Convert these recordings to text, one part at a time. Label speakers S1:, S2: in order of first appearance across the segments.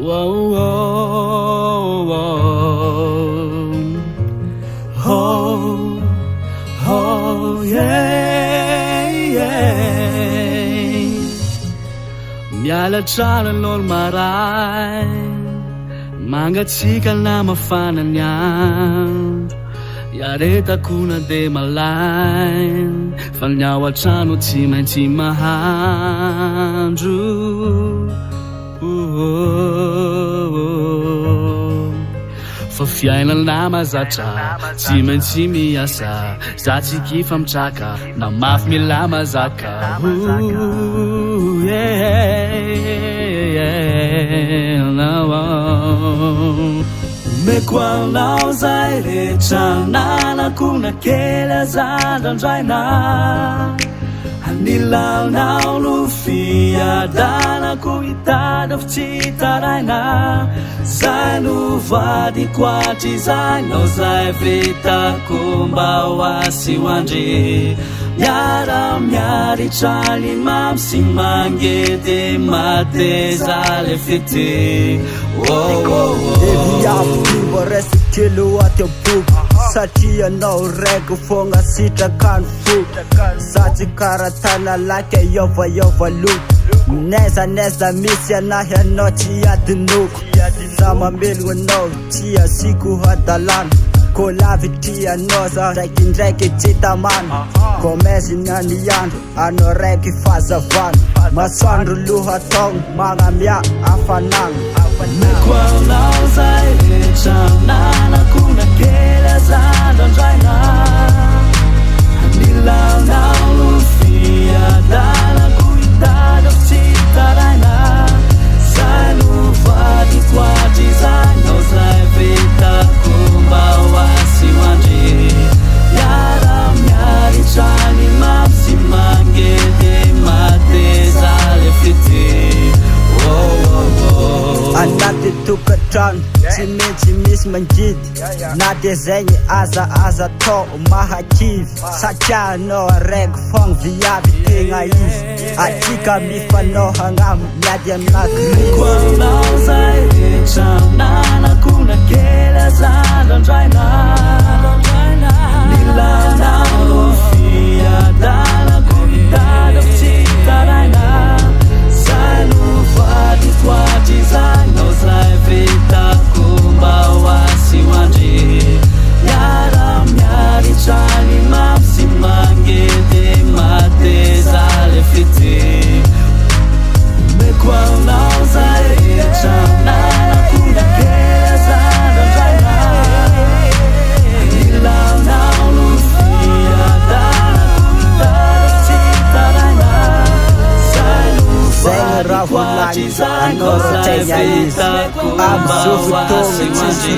S1: Whoa, whoa, whoa. Oh, oh, yeah, yeah. Mialatrana lol maray mangatsiaka na mafana niyan yaretako na de malay fa ny ao an-trano tsy maintsy mahandro fa fiainana mazatra tsy maintsy miasa za tsy kifa mitraka na mafy mila mazaka meko anao zay rehetra nanako nakely azandrandраina anilaonao no fiadanako hitady avy tsy taraina zay no vadiko atr'izainao zay vitako mba ho asy ho andry miara-miaritra ny mamy sy mangety mateza le fety
S2: Resta kelo aty aboky satria anao raiky fogna sitrakan'ny fo sady karatana laky iova loko neza misy anahy anao tsy adinoko za mamelogno anao tsy asiko hadalana ko lavitry-anao za ndraikindraiky tsy tamana ko mezinany andro anao raiky fazavana masoandro lohatao magnamia afanana
S1: meko anao zay rehetra nanako nakely azandrandраina anilaonao no fiadanako hitady avy tsy taraina zay no vadiko atr'izainao zay vitako mba ho asy ho andry miara-miaritra ny mamy sy mangety mateza le fety
S2: anaty tokatrano tsy maintsy misy mangidy na de zegny aza tao mahakivy satria anao araiky fogna viavy tegna izy atsika mifanohagna miady anakiriko
S1: anao zay rehetra nanako nakely azandrandраina nilaonao no fiadanako hitady avy tsy taraina zay no vadiko atr'izainao zay vitako mba ho asy ho andry miara-miaritra ny mamy sy mangety mateza le fety meko anao zay rehetra nanako nakely azandrandраina nilaonao no fiadanako hitady avy tsy taraina zay no vadiko atr'izainao zay vitako mba ho asy ho andry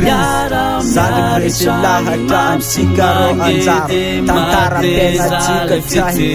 S1: miara-miaritra ny mamy sy mangety mateza le fety